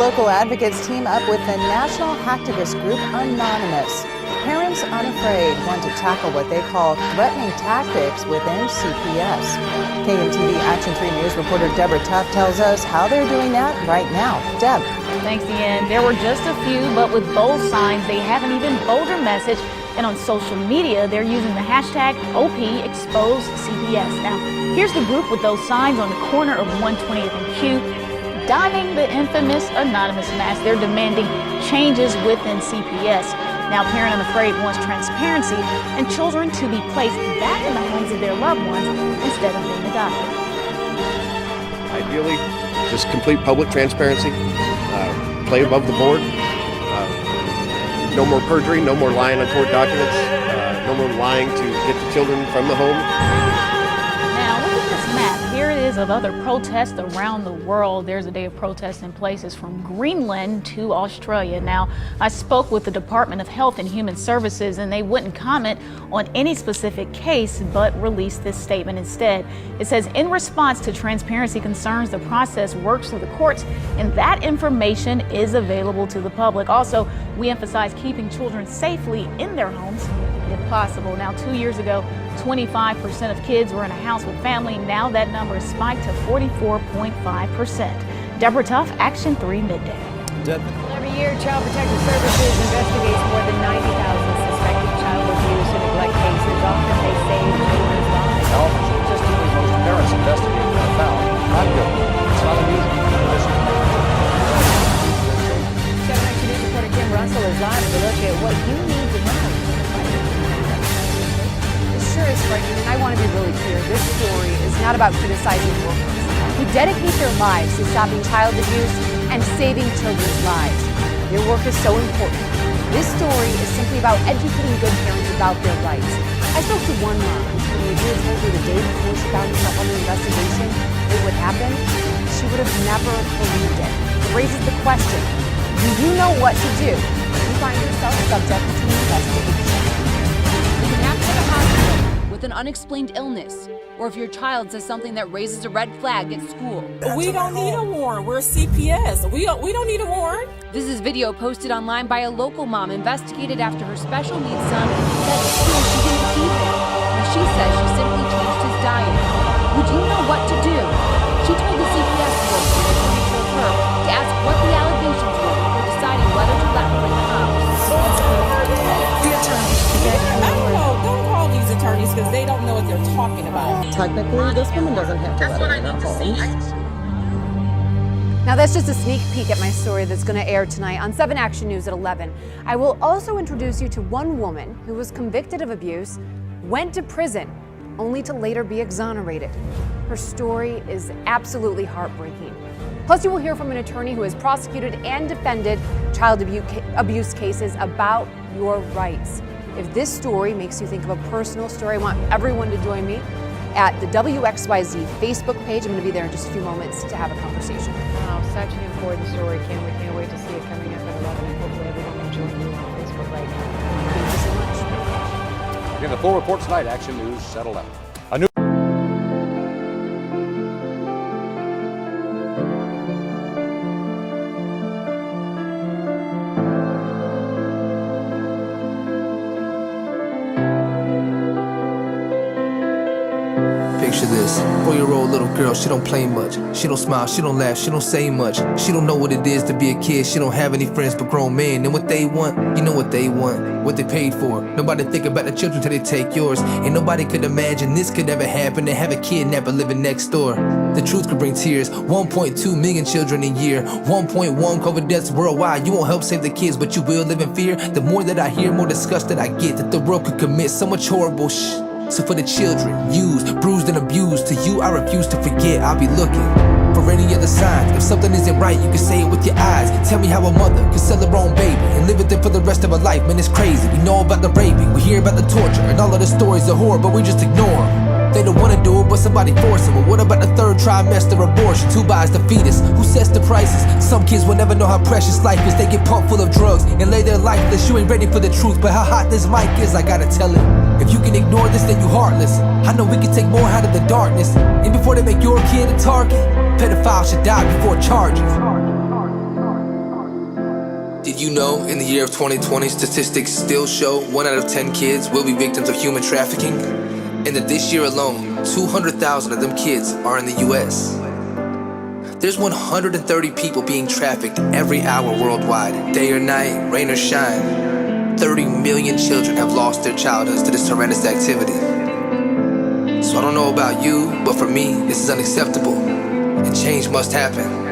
local advocates team up with the national hacktivist group Anonymous. Parents Unafraid want to tackle what they call threatening tactics within CPS. KMTV Action 3 News reporter Deborah Tuff tells us how they're doing that right now. Deb. Thanks, Ian. There were just a few, but with bold signs, they have an even bolder message. And on social media, they're using the hashtag #OPExposeCPS. Now, here's the group with those signs on the corner of 120th and Q, donning the infamous Anonymous mask. They're demanding changes within CPS. Now, Parent Unafraid wants transparency and children to be placed back in the homes of their loved ones instead of being adopted. Ideally, just complete public transparency, play above the board, no more perjury, no more lying on court documents, no more lying to get the children from the home. Now, look at this map. Here it is of other protests around the world. There's a day of protest in places from Greenland to Australia. Now, I spoke with the Department of Health and Human Services, and they wouldn't comment on any specific case, but released this statement instead. It says, in response to transparency concerns, the process works through the courts, and that information is available to the public. Also, we emphasize keeping children safely in their homes if possible. Now, 2 years ago, 25% of kids were in a house with family. Now that number has spiked to 44.5%. Deborah Tuff, Action 3 Midday. Every year, Child Protective Services investigates more than 90,000 suspected child abuse and neglect cases. Often they save children's lives. However, statistically, most parents investigated have found not guilty. It's not an easy position. 7 Action News reporter Kim Russell is live to look at what you need to know. It sure is frightening, and I want to be really clear. This story is not about criticizing workers who dedicate their lives to stopping child abuse and saving children's lives. Their work is so important. This story is simply about educating good parents about their rights. I spoke to one mom who told me if you had told her the day before she found herself under investigation it would happen, she would have never believed it. It raises the question, do you know what to do if you find yourself subject to an investigation? You can have to go to the hospital with an unexplained illness, or if your child says something that raises a red flag at school. We don't need a warrant. We're CPS. We don't need a warrant. This is video posted online by a local mom investigated after her special needs son said at school she didn't keep him. And she says she simply changed his diet. Would you know what to do? She told the CPS worker that somebody told her to ask what the allegations were before deciding whether to let her in the house. The attorney. I don't know. Don't call these attorneys because they don't know what they're talking about. Technically, this woman doesn't have to let her in our homes. Now that's just a sneak peek at my story that's going to air tonight on 7 Action News at 11. I will also introduce you to one woman who was convicted of abuse, went to prison, only to later be exonerated. Her story is absolutely heartbreaking. Plus, you will hear from an attorney who has prosecuted and defended child abuse cases about your rights. If this story makes you think of a personal story, I want everyone to join me at the WXYZ Facebook page. I'm going to be there in just a few moments to have a conversation. Wow, such an important story, Kim. We can't wait to see it coming up at 11, and hopefully everyone will join you on Facebook right now. Thank you so much. Again, the full report tonight, Action News at 11. Picture this, 4-year-old little girl, she don't play much. She don't smile, she don't laugh, she don't say much. She don't know what it is to be a kid. She don't have any friends but grown men. And what they want, you know what they want, what they paid for. Nobody think about the children till they take yours. And nobody could imagine this could ever happen, to have a kidnapper living next door. The truth could bring tears. 1.2 million children a year, 1.1 COVID deaths worldwide. You won't help save the kids, but you will live in fear. The more that I hear, more disgusted I get that the world could commit so much horrible shit. So for the children, used, bruised and abused, to you I refuse to forget. I'll be looking for any other signs. If something isn't right, you can say it with your eyes. Tell me how a mother can sell her own baby and live with it for the rest of her life. Man, it's crazy. We know about the raping, we hear about the torture, and all of the stories of horror, but we just ignore them. They don't wanna do it, but somebody force them. But what about the third trimester abortions? Who buys the fetus? Who sets the prices? Some kids will never know how precious life is. They get pumped full of drugs and lay their lifeless. You ain't ready for the truth, but how hot this mic is, I gotta tell it. If you can ignore this, then you heartless. I know we can take more out of the darkness. And before they make your kid a target, pedophiles should die before charges. Did you know in the year of 2020, statistics still show 1 out of 10 kids will be victims of human trafficking? And that this year alone, 200,000 of them kids are in the US. There's 130 people being trafficked every hour worldwide, day or night, rain or shine. 30 million children have lost their childhoods to this horrendous activity. So I don't know about you, but for me, this is unacceptable, and change must happen.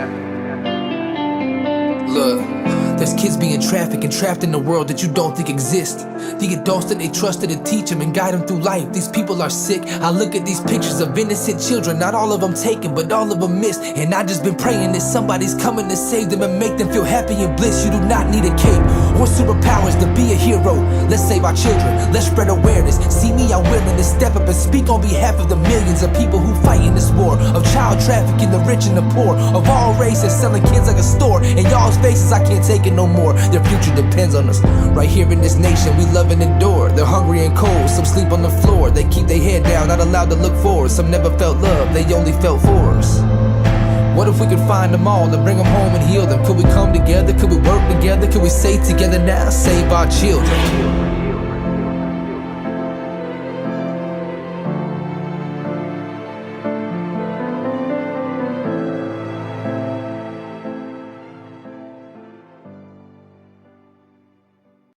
Look, there's kids being trafficked and trapped in a world that you don't think exists. The adults that they trusted to teach them and guide them through life, these people are sick. I look at these pictures of innocent children, not all of them taken, but all of them missed. And I just been praying that somebody's coming to save them and make them feel happy and bliss. You do not need a cape or superpowers to be a hero. Let's save our children, let's spread awareness. See me, I'm willing to step up and speak on behalf of the millions of people who fight in this war of child trafficking, the rich and the poor, of all races, selling kids like a store. In y'all's faces, I can't take it no more. Their future depends on us. Right here in this nation, we love and adore. They're hungry and cold, some sleep on the floor. They keep their head down, not allowed to look forward. Some never felt love, they only felt force. What if we could find them all and bring them home and heal them? Could we come together? Could we work together? Could we say together now, save our children?